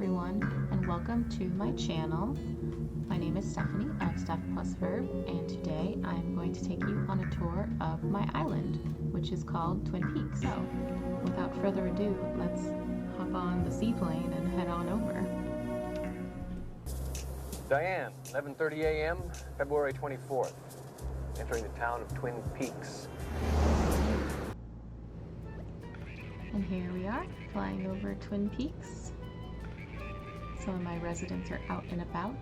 everyone, and welcome to my channel. My name is Stephanie of Steph Plus Verb, and today I'm going to take you on a tour of my island, which is called Twin Peaks. So, without further ado, let's hop on the seaplane and head on over. Diane, 11:30 a.m., February 24th. Entering the town of Twin Peaks. And here we are, flying over Twin Peaks. Some of my residents are out and about,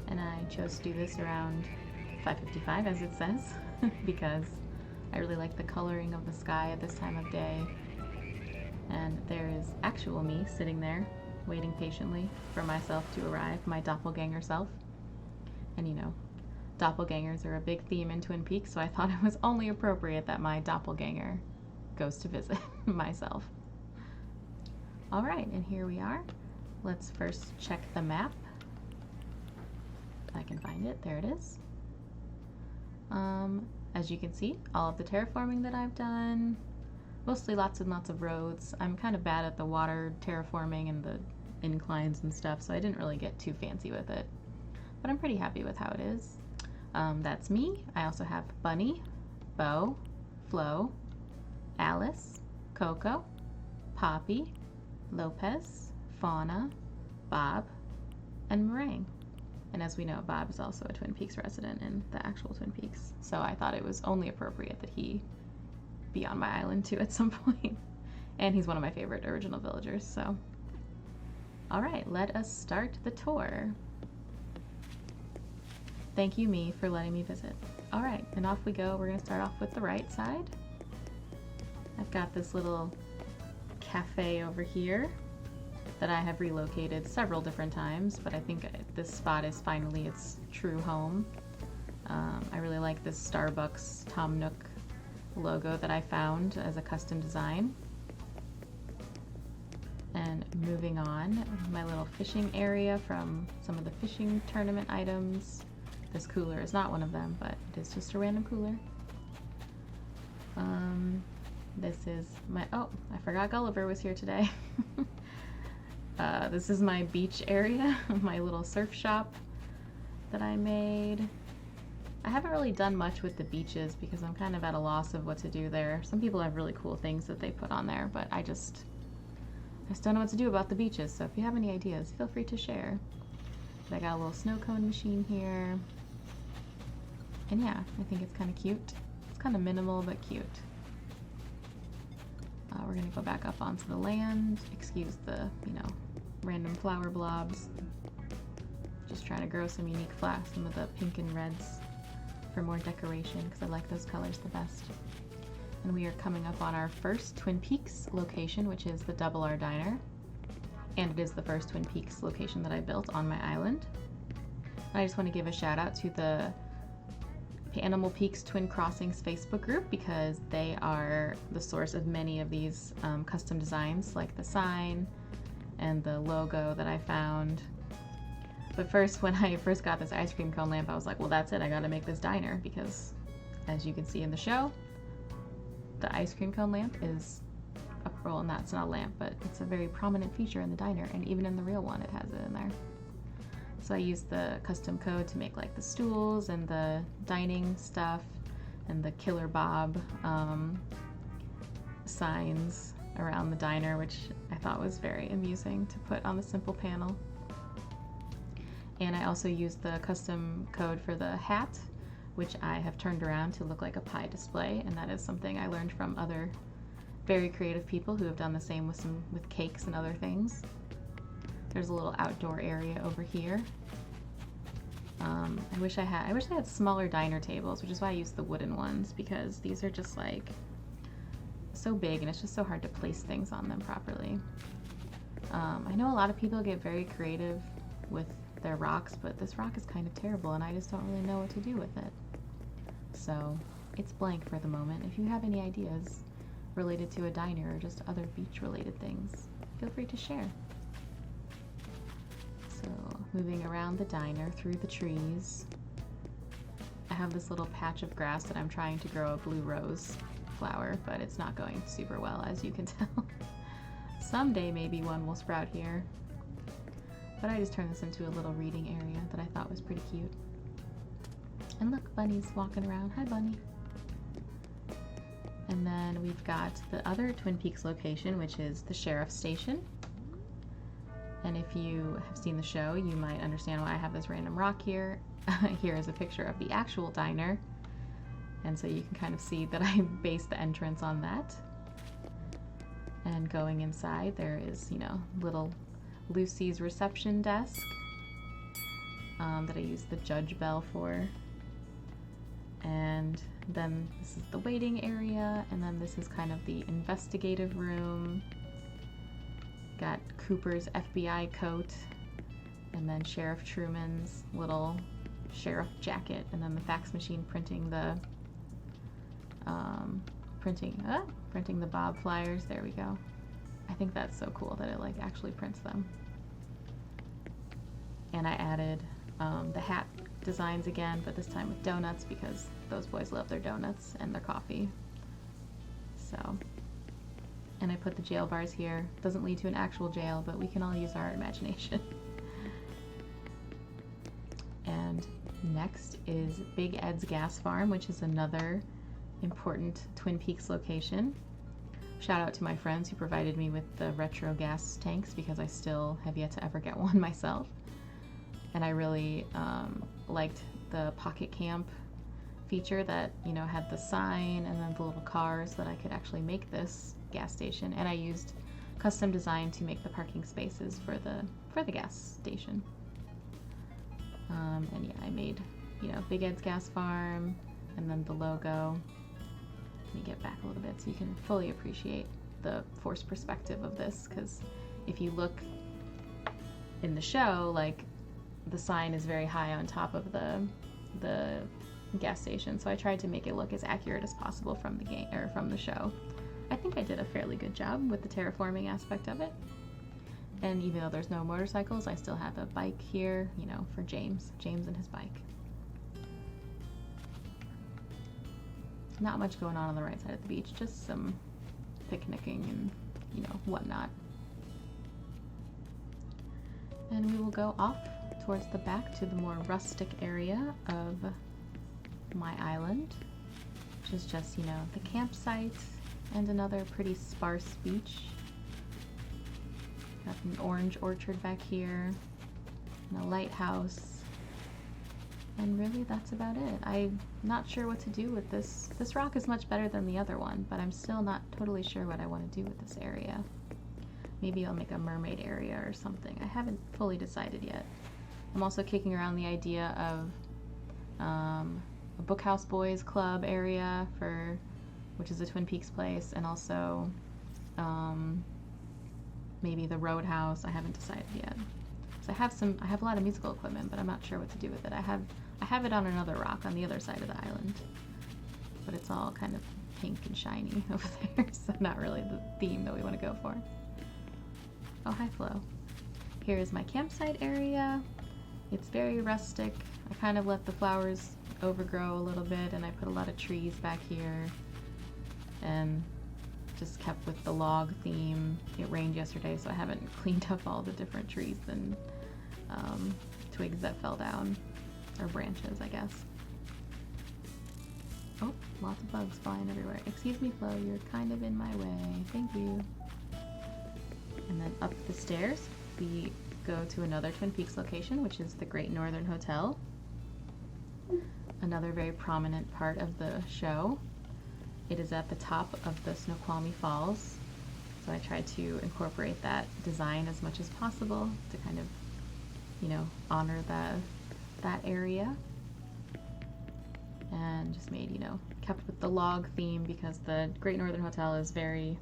and I chose to do this around 5:55, as it says, because I really like the coloring of the sky at this time of day. And there is actual me sitting there, waiting patiently for myself to arrive, my doppelganger self. And you know, doppelgangers are a big theme in Twin Peaks, so I thought it was only appropriate that my doppelganger goes to visit myself. All right, and here we are. Let's first check the map. If I can find it, there it is. As you can see, all of the terraforming that I've done, mostly lots and lots of roads. I'm kind of bad at the water terraforming and the inclines and stuff, so I didn't really get too fancy with it. But I'm pretty happy with how it is. That's me. I also have Bunny, Bo, Flo, Alice, Coco, Poppy, Lopez, Fauna, Bob, and Meringue. And as we know, Bob is also a Twin Peaks resident in the actual Twin Peaks, so I thought it was only appropriate that he be on my island too at some point. And he's one of my favorite original villagers, so. Alright, let us start the tour. Thank you, me, for letting me visit. Alright, and off we go. We're going to start off with the right side. I've got this little cafe over here that I have relocated several different times, but I think this spot is finally its true home. I really like this Starbucks Tom Nook logo that I found as a custom design. And moving on, my little fishing area from some of the fishing tournament items. This cooler is not one of them, but it is just a random cooler. This is my, oh, I forgot Gulliver was here today. This is my beach area, my little surf shop that I made. I haven't really done much with the beaches because I'm kind of at a loss of what to do there. Some people have really cool things that they put on there, but I just don't know what to do about the beaches. So if you have any ideas, feel free to share. But I got a little snow cone machine here. And yeah, I think it's kind of cute. It's kind of minimal, but cute. We're gonna go back up onto the land. Excuse the, you know, random flower blobs. Just trying to grow some unique flowers, some of the pink and reds for more decoration, because I like those colors the best. And we are coming up on our first Twin Peaks location, which is the Double R Diner. And it is the first Twin Peaks location that I built on my island. And I just want to give a shout out to the Animal Peaks Twin Crossings Facebook group, because they are the source of many of these custom designs, like the sign and the logo that I found. But first, when I first got this ice cream cone lamp, I was like, well, that's it, I gotta make this diner, because as you can see in the show, the ice cream cone lamp is a, well, and that's not a lamp, but it's a very prominent feature in the diner, and even in the real one, it has it in there. So I used the custom code to make like the stools and the dining stuff and the Killer Bob signs around the diner, which I thought was very amusing to put on the simple panel. And I also used the custom code for the hat, which I have turned around to look like a pie display, and that is something I learned from other very creative people who have done the same with cakes and other things. There's a little outdoor area over here. I wish I had smaller diner tables, which is why I used the wooden ones, because these are just like so big and it's just so hard to place things on them properly. I know a lot of people get very creative with their rocks, but this rock is kind of terrible and I just don't really know what to do with it. So it's blank for the moment. If you have any ideas related to a diner or just other beach related things, feel free to share. So moving around the diner through the trees, I have this little patch of grass that I'm trying to grow a blue rose flower, but it's not going super well, as you can tell. Someday maybe one will sprout here. But I just turned this into a little reading area that I thought was pretty cute. And look, Bunny's walking around. Hi, Bunny. And then we've got the other Twin Peaks location, which is the Sheriff's Station. And if you have seen the show, you might understand why I have this random rock here. Here is a picture of the actual diner. And so you can kind of see that I based the entrance on that. And going inside, there is, you know, little Lucy's reception desk that I use the judge bell for. And then this is the waiting area, and then this is kind of the investigative room. Got Cooper's FBI coat, and then Sheriff Truman's little sheriff jacket, and then the fax machine printing the printing the Bob flyers. There we go. I think that's so cool that it like actually prints them. And I added the hat designs again, but this time with donuts because those boys love their donuts and their coffee. So, and I put the jail bars here. Doesn't lead to an actual jail, but we can all use our imagination. And next is Big Ed's Gas Farm, which is another important Twin Peaks location. Shout out to my friends who provided me with the retro gas tanks because I still have yet to ever get one myself. And I really liked the pocket camp feature that, you know, had the sign and then the little cars that I could actually make this gas station. And I used custom design to make the parking spaces for the gas station. And yeah, I made, you know, Big Ed's Gas Farm and then the logo. Let me get back a little bit so you can fully appreciate the forced perspective of this, because if you look in the show, like, the sign is very high on top of the gas station, so I tried to make it look as accurate as possible from the game or from the show. I think I did a fairly good job with the terraforming aspect of it. And even though there's no motorcycles, I still have a bike here, you know, for James and his bike. Not much going on the right side of the beach, just some picnicking and, you know, whatnot. And we will go off towards the back to the more rustic area of my island, which is just, you know, the campsite and another pretty sparse beach. Got an orange orchard back here, and a lighthouse, and really that's about it. I'm not sure what to do with this. This rock is much better than the other one, but I'm still not totally sure what I want to do with this area. Maybe I'll make a mermaid area or something. I haven't fully decided yet. I'm also kicking around the idea of a Bookhouse Boys Club area which is a Twin Peaks place, and also maybe the Roadhouse. I haven't decided yet. So I have a lot of musical equipment, but I'm not sure what to do with it. I have it on another rock on the other side of the island, but it's all kind of pink and shiny over there, so not really the theme that we want to go for. Oh, hi, Flo. Here is my campsite area. It's very rustic. I kind of let the flowers overgrow a little bit, and I put a lot of trees back here, and just kept with the log theme. It rained yesterday, so I haven't cleaned up all the different trees and twigs that fell down, or branches, I guess. Oh, lots of bugs flying everywhere. Excuse me, Flo, you're kind of in my way. Thank you. And then up the stairs, we go to another Twin Peaks location, which is the Great Northern Hotel. Another very prominent part of the show. It is at the top of the Snoqualmie Falls, so I tried to incorporate that design as much as possible to kind of, you know, honor that area. And just made, you know, kept with the log theme because the Great Northern Hotel is very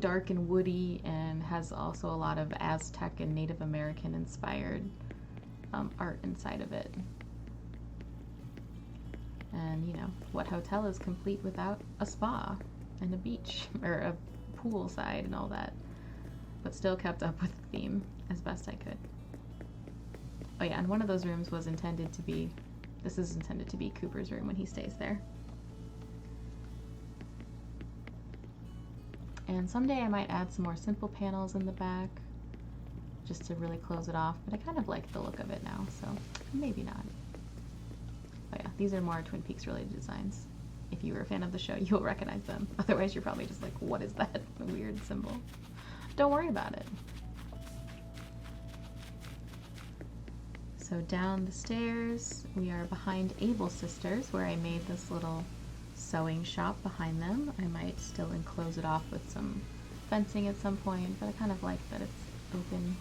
dark and woody and has also a lot of Aztec and Native American inspired art inside of it. And, you know, what hotel is complete without a spa and a beach or a pool side and all that, but still kept up with the theme as best I could. Oh yeah, and one of those rooms was intended to be, this is intended to be Cooper's room when he stays there. And someday I might add some more simple panels in the back, just to really close it off, but I kind of like the look of it now, so maybe not. But yeah, these are more Twin Peaks related designs. If you were a fan of the show, you'll recognize them. Otherwise, you're probably just like, what is that weird symbol? Don't worry about it. So down the stairs, we are behind Able Sisters, where I made this little sewing shop behind them. I might still enclose it off with some fencing at some point, but I kind of like that it's open.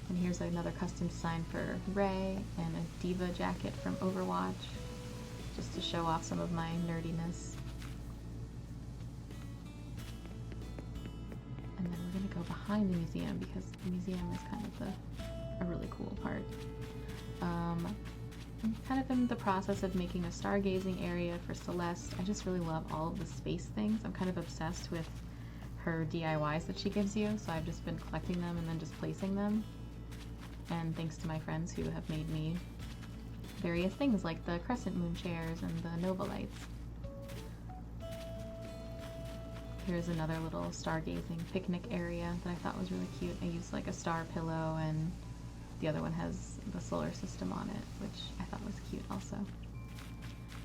And here's another custom design for Rey and a Diva jacket from Overwatch, just to show off some of my nerdiness. And then we're gonna go behind the museum because the museum is kind of a really cool part. I'm kind of in the process of making a stargazing area for Celeste. I just really love all of the space things. I'm kind of obsessed with her DIYs that she gives you, so I've just been collecting them and then just placing them. And thanks to my friends who have made me various things like the crescent moon chairs and the Nova lights. Here's another little stargazing picnic area that I thought was really cute. I used like a star pillow, and the other one has the solar system on it, which I thought was cute also.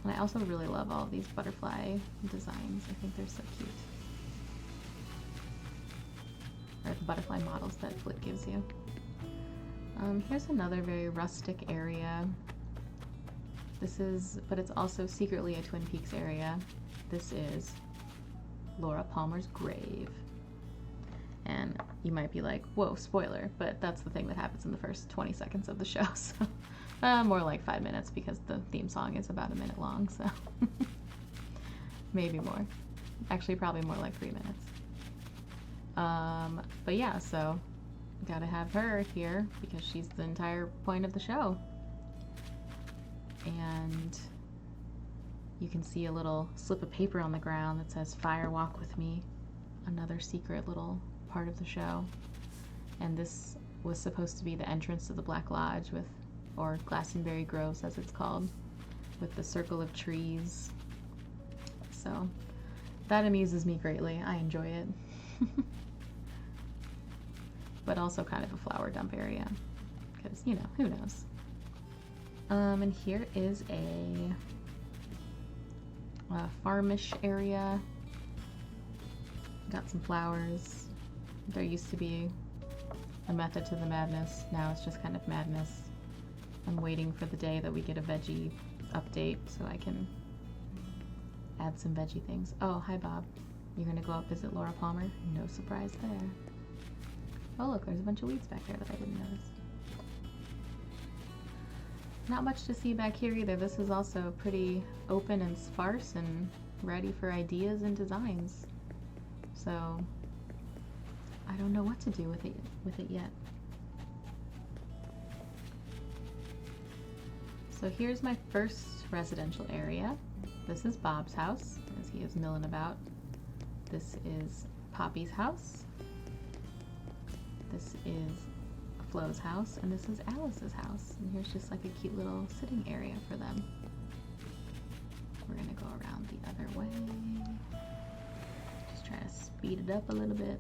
And I also really love all of these butterfly designs. I think they're so cute. Or the butterfly models that Flit gives you. Here's another very rustic area. But it's also secretly a Twin Peaks area. This is Laura Palmer's grave. And you might be like, whoa, spoiler, but that's the thing that happens in the first 20 seconds of the show, so more like 5 minutes because the theme song is about a minute long, so maybe more. Actually, probably more like 3 minutes. But yeah, so gotta have her here because she's the entire point of the show. And you can see a little slip of paper on the ground that says "Fire Walk with Me," another secret little part of the show. And this was supposed to be the entrance to the Black Lodge, or Glastonbury Groves as it's called, with the circle of trees. So that amuses me greatly. I enjoy it. But also kind of a flower dump area because, you know, who knows. And here is a farmish area. Got some flowers. There used to be a method to the madness. Now it's just kind of madness. I'm waiting for the day that we get a veggie update so I can add some veggie things. Oh, hi Bob. You're gonna go out visit Laura Palmer? No surprise there. Oh look, there's a bunch of weeds back there that I didn't notice. Not much to see back here either. This is also pretty open and sparse and ready for ideas and designs. So I don't know what to do with it yet. So here's my first residential area. This is Bob's house, as he is milling about. This is Poppy's house. This is Flo's house, and this is Alice's house. And here's just like a cute little sitting area for them. We're gonna go around the other way. Just try to speed it up a little bit.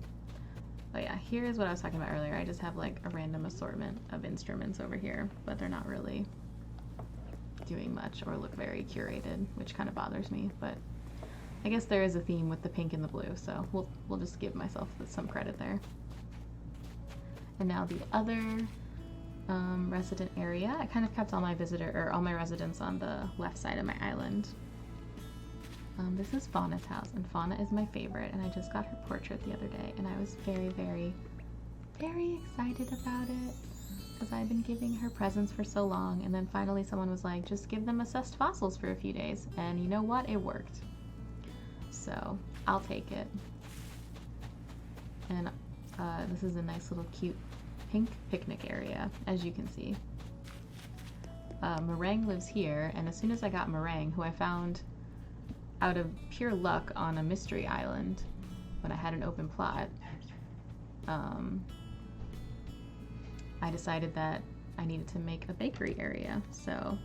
Oh yeah, here's what I was talking about earlier. I just have like a random assortment of instruments over here, but they're not really doing much or look very curated, which kind of bothers me, but I guess there is a theme with the pink and the blue, so we'll just give myself some credit there. And now the other resident area. I kind of kept all my residents on the left side of my island. This is Fauna's house, and Fauna is my favorite, and I just got her portrait the other day, and I was very, very, very excited about it because I've been giving her presents for so long, and then finally someone was like, just give them assessed fossils for a few days, and you know what? It worked. So I'll take it. And this is a nice little cute pink picnic area, as you can see. Meringue lives here, and as soon as I got Meringue, who I found out of pure luck on a mystery island when I had an open plot, I decided that I needed to make a bakery area, so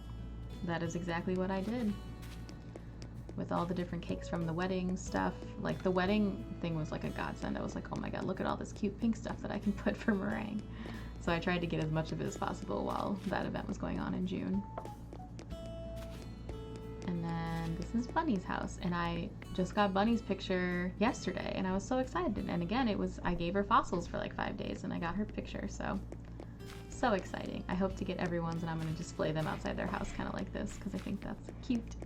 that is exactly what I did. With all the different cakes from the wedding stuff. Like, the wedding thing was like a godsend. I was like, oh my god, look at all this cute pink stuff that I can put for meringue. So I tried to get as much of it as possible while that event was going on in June. And then this is Bunny's house, and I just got Bunny's picture yesterday, and I was so excited. And again, I gave her fossils for like 5 days, and I got her picture, so exciting. I hope to get everyone's, and I'm going to display them outside their house kind of like this, because I think that's cute.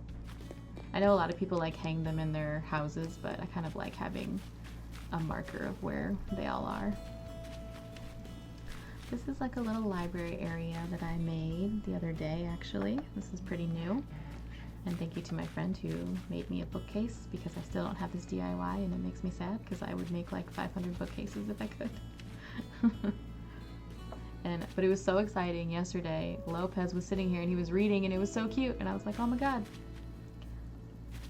I know a lot of people like hang them in their houses, but I kind of like having a marker of where they all are. This is like a little library area that I made the other day, actually. This is pretty new. And thank you to my friend who made me a bookcase, because I still don't have this DIY, and it makes me sad because I would make like 500 bookcases if I could. But it was so exciting. Yesterday, Lopez was sitting here and he was reading, and it was so cute, and I was like, oh my god.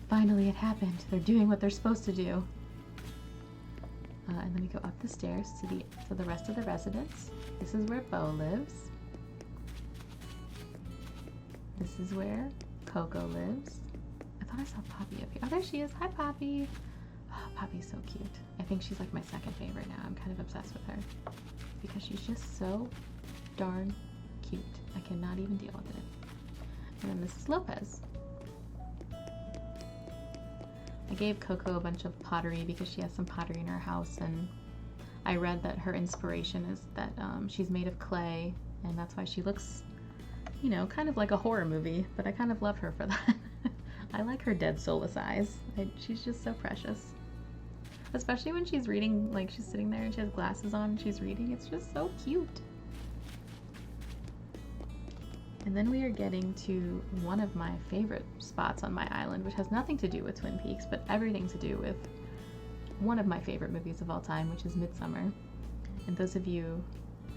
Finally it happened. They're doing what they're supposed to do. And then we go up the stairs to the rest of the residence. This is where Bo lives. This is where Coco lives. I thought I saw Poppy up here. Oh, there she is. Hi, Poppy. Oh, Poppy's so cute. I think she's like my second favorite now. I'm kind of obsessed with her because she's just so darn cute. I cannot even deal with it. And then this is Lopez. I gave Coco a bunch of pottery because she has some pottery in her house, and I read that her inspiration is that she's made of clay, and that's why she looks, you know, kind of like a horror movie, but I kind of love her for that. I like her dead soulless eyes. She's just so precious. Especially when she's reading, like she's sitting there and she has glasses on and she's reading. It's just so cute. And then we are getting to one of my favorite spots on my island, which has nothing to do with Twin Peaks, but everything to do with one of my favorite movies of all time, which is MidSummer. And those of you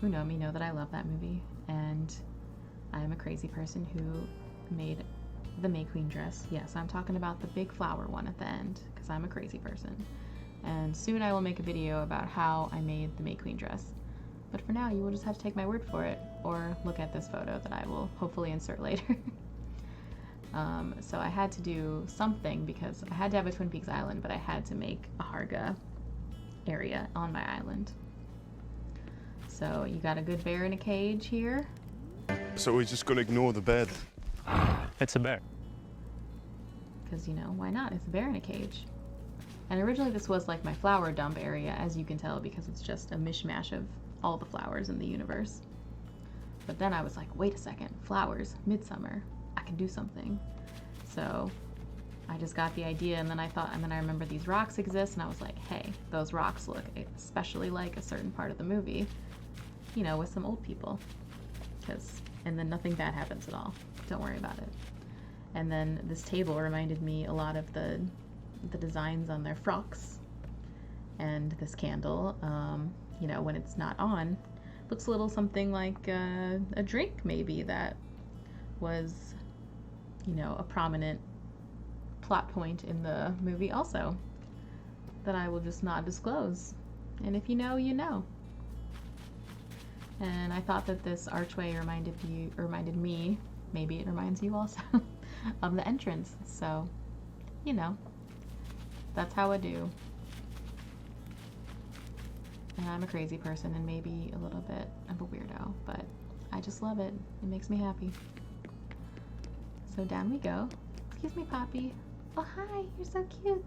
who know me know that I love that movie, and I am a crazy person who made the May Queen dress. Yes, I'm talking about the big flower one at the end, because I'm a crazy person. And soon I will make a video about how I made the May Queen dress. But for now, you will just have to take my word for it, or look at this photo that I will hopefully insert later. So I had to do something, because I had to have a Twin Peaks island, but I had to make a Harga area on my island. So you got a good bear in a cage here. So we're just gonna ignore the bed? It's a bear. Because, you know, why not? It's a bear in a cage. And originally this was like my flower dump area, as you can tell, because it's just a mishmash of all the flowers in the universe. But then I was like, wait a second, flowers, MidSummer, I can do something. So I just got the idea, and then I remember these rocks exist, and I was like, hey, those rocks look especially like a certain part of the movie, you know, with some old people. And then nothing bad happens at all. Don't worry about it. And then this table reminded me a lot of the designs on their frocks. And this candle, you know, when it's not on, looks a little something like a drink maybe that was, you know, a prominent plot point in the movie also, that I will just not disclose. And if you know, you know. And I thought that this archway reminded me, maybe it reminds you also, of the entrance. So, you know, that's how I do. And I'm a crazy person and maybe a little bit of a weirdo, but I just love it. It makes me happy. So down we go. Excuse me, Poppy. Oh, hi, you're so cute.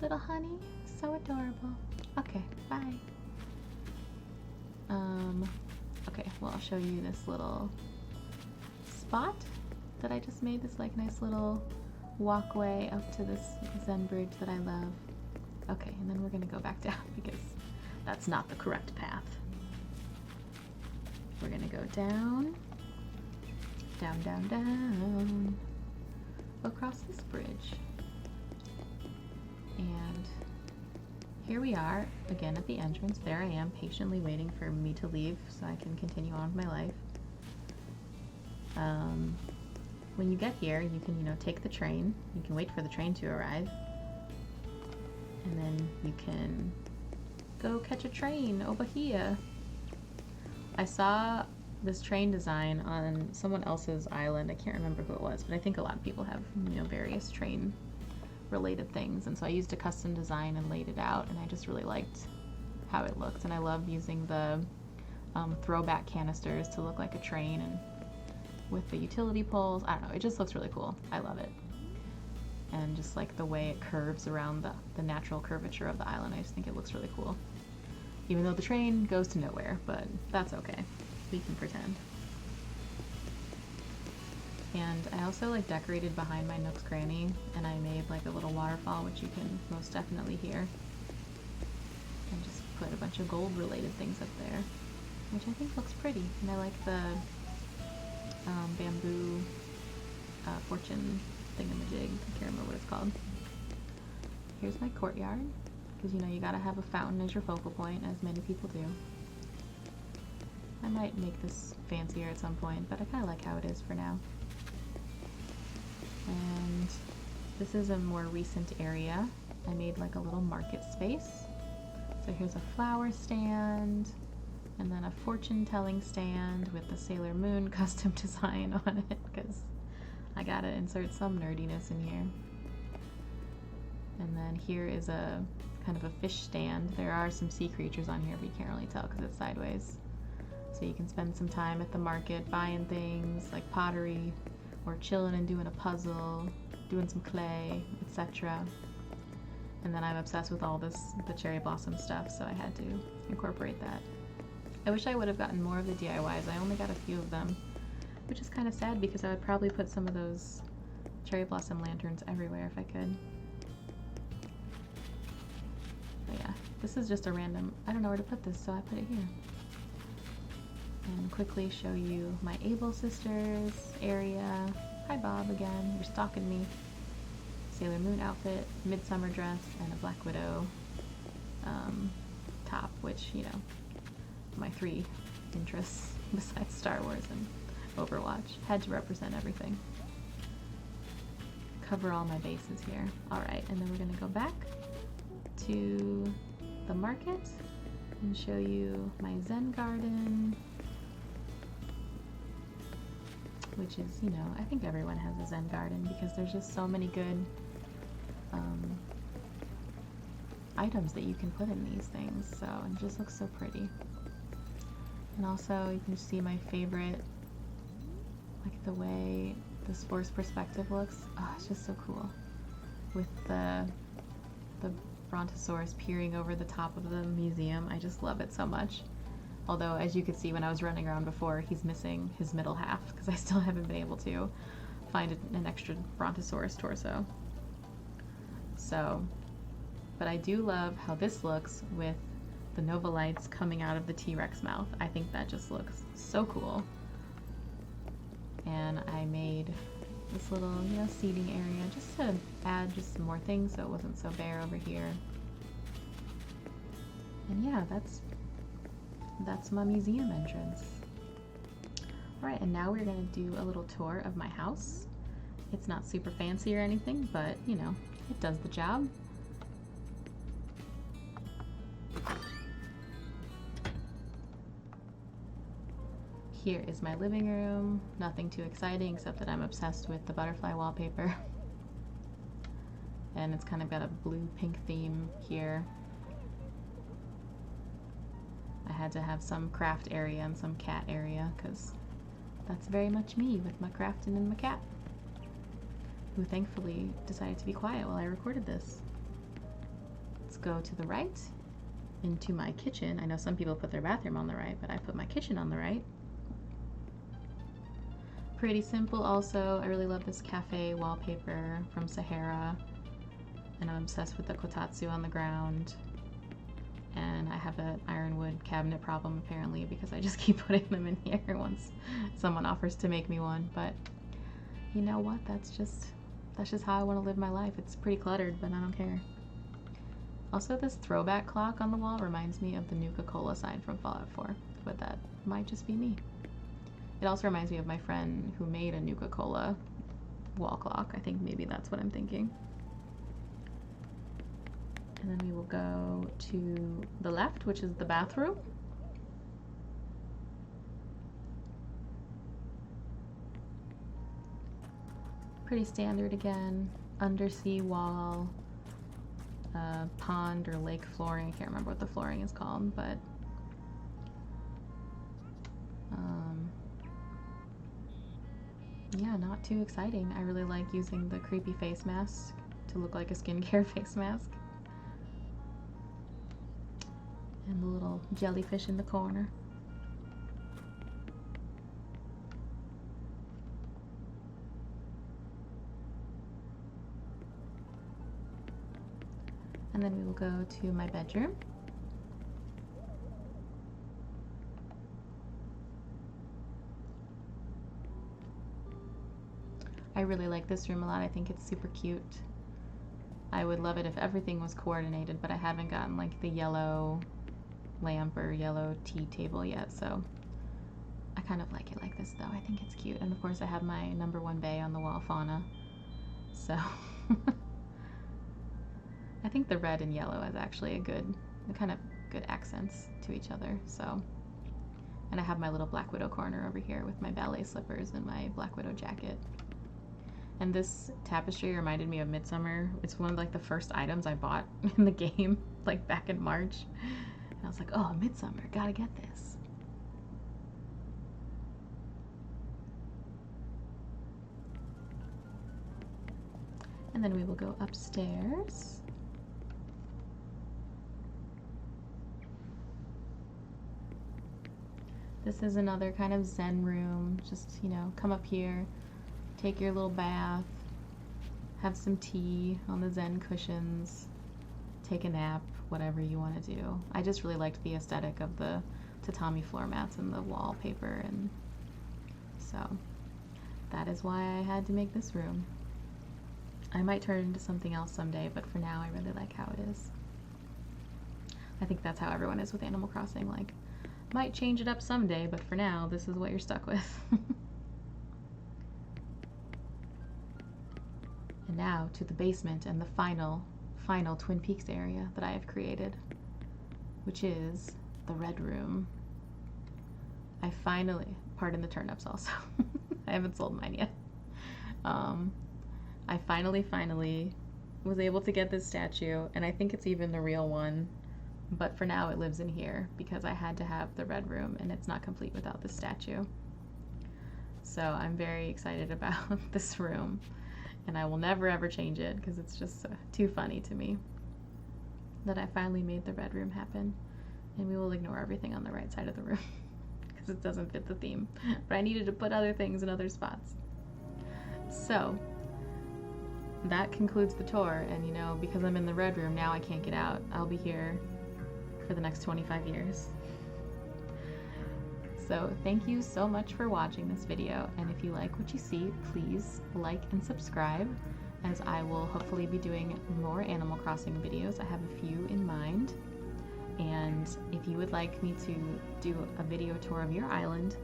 Little honey, so adorable. Okay, bye. Okay, well, I'll show you this little spot that I just made, this like nice little walkway up to this Zen Bridge that I love. Okay, and then we're gonna go back down because that's not the correct path. We're gonna go down, down, down, down, across this bridge. And here we are, again at the entrance. There I am, patiently waiting for me to leave so I can continue on with my life. When you get here, you can, you know, take the train. You can wait for the train to arrive. And then you can go catch a train over here. I saw this train design on someone else's island. I can't remember who it was, but I think a lot of people have, you know, various train related things, and so I used a custom design and laid it out, and I just really liked how it looked. And I love using the throwback canisters to look like a train, and with the utility poles. I don't know, it just looks really cool. I love it. And just like the way it curves around the natural curvature of the island, I just think it looks really cool. Even though the train goes to nowhere, but that's okay. We can pretend. And I also like decorated behind my nook's cranny, and I made like a little waterfall, which you can most definitely hear. And just put a bunch of gold related things up there, which I think looks pretty. And I like the bamboo fortune thingamajig. I can't remember what it's called. Here's my courtyard, because you know you gotta have a fountain as your focal point, as many people do. I might make this fancier at some point, but I kind of like how it is for now. And this is a more recent area. I made like a little market space. So here's a flower stand, and then a fortune-telling stand with the Sailor Moon custom design on it, because I gotta insert some nerdiness in here. And then here is a kind of a fish stand. There are some sea creatures on here, but you can't really tell because it's sideways. So you can spend some time at the market buying things like pottery, or chilling and doing a puzzle, doing some clay, etc. And then I'm obsessed with all this, the cherry blossom stuff, so I had to incorporate that. I wish I would have gotten more of the DIYs. I only got a few of them, which is kind of sad because I would probably put some of those cherry blossom lanterns everywhere if I could. But yeah, this is just a random, I don't know where to put this, so I put it here. And quickly show you my Able Sisters area. Hi Bob again, you're stalking me. Sailor Moon outfit, MidSummer dress, and a Black Widow top, which, you know, my three interests besides Star Wars and Overwatch. Had to represent everything. Cover all my bases here. Alright, and then we're gonna go back to the market and show you my Zen Garden, which is, you know, I think everyone has a Zen Garden because there's just so many good items that you can put in these things, so it just looks so pretty. And also you can see my favorite, like the way the sports perspective looks. Oh, it's just so cool with the Brontosaurus peering over the top of the museum. I just love it so much. Although, as you could see when I was running around before, he's missing his middle half because I still haven't been able to find an extra Brontosaurus torso. So, but I do love how this looks with the Nova lights coming out of the T-Rex mouth. I think that just looks so cool. And I made this little, you know, seating area just to add just some more things so it wasn't so bare over here. And yeah, that's my museum entrance. Alright, and now we're gonna do a little tour of my house. It's not super fancy or anything, but you know, it does the job. Here is my living room. Nothing too exciting except that I'm obsessed with the butterfly wallpaper. And it's kind of got a blue-pink theme here. I had to have some craft area and some cat area because that's very much me with my crafting and my cat, who thankfully decided to be quiet while I recorded this. Let's go to the right into my kitchen. I know some people put their bathroom on the right, but I put my kitchen on the right. Pretty simple also. I really love this cafe wallpaper from Sahara, and I'm obsessed with the kotatsu on the ground. And I have an ironwood cabinet problem apparently because I just keep putting them in here once someone offers to make me one. But you know what? That's just how I want to live my life. It's pretty cluttered, but I don't care. Also, this throwback clock on the wall reminds me of the Nuka-Cola sign from Fallout 4, but that might just be me. It also reminds me of my friend who made a Nuka-Cola wall clock. I think maybe that's what I'm thinking. And then we will go to the left, which is the bathroom. Pretty standard again. Undersea wall, pond or lake flooring. I can't remember what the flooring is called, but not too exciting. I really like using the creepy face mask to look like a skincare face mask. And the little jellyfish in the corner. And then we will go to my bedroom. I really like this room a lot. I think it's super cute. I would love it if everything was coordinated, but I haven't gotten like the yellow lamp or yellow tea table yet, so I kind of like it like this though. I think it's cute. And of course I have my #1 bay on the wall fauna, so I think the red and yellow is actually a kind of good accents to each other. So, and I have my little Black Widow corner over here with my ballet slippers and my Black Widow jacket. And this tapestry reminded me of MidSummer. It's one of like the first items I bought in the game, like back in March. And I was like, oh, MidSummer, gotta get this. And then we will go upstairs. This is another kind of Zen room. Just, you know, come up here, take your little bath, have some tea on the Zen cushions, take a nap, whatever you want to do. I just really liked the aesthetic of the tatami floor mats and the wallpaper, and so that is why I had to make this room. I might turn it into something else someday, but for now I really like how it is. I think that's how everyone is with Animal Crossing, like, might change it up someday, but for now, this is what you're stuck with. And now to the basement and the final Twin Peaks area that I have created, which is the Red Room. I finally, pardon the turnips also, I haven't sold mine yet. I finally was able to get this statue, and I think it's even the real one. But for now it lives in here because I had to have the Red Room, and it's not complete without this statue. So I'm very excited about this room, and I will never ever change it because it's just too funny to me that I finally made the Red Room happen. And we will ignore everything on the right side of the room because it doesn't fit the theme, but I needed to put other things in other spots. So that concludes the tour, and you know, because I'm in the Red Room now, I can't get out. I'll be here for the next 25 years. So thank you so much for watching this video, and if you like what you see, please like and subscribe, as I will hopefully be doing more Animal Crossing videos. I have a few in mind, and if you would like me to do a video tour of your island,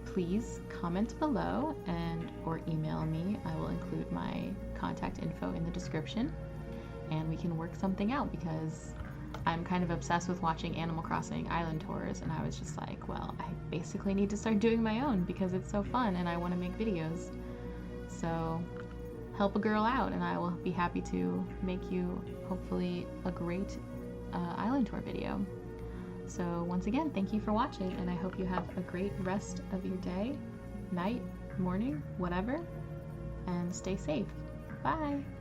please comment below or email me. I will include my contact info in the description, and we can work something out, because I'm kind of obsessed with watching Animal Crossing island tours, and I was just like, well, I basically need to start doing my own because it's so fun and I want to make videos. So help a girl out, and I will be happy to make you hopefully a great island tour video. So once again, thank you for watching, and I hope you have a great rest of your day, night, morning, whatever, and stay safe. Bye!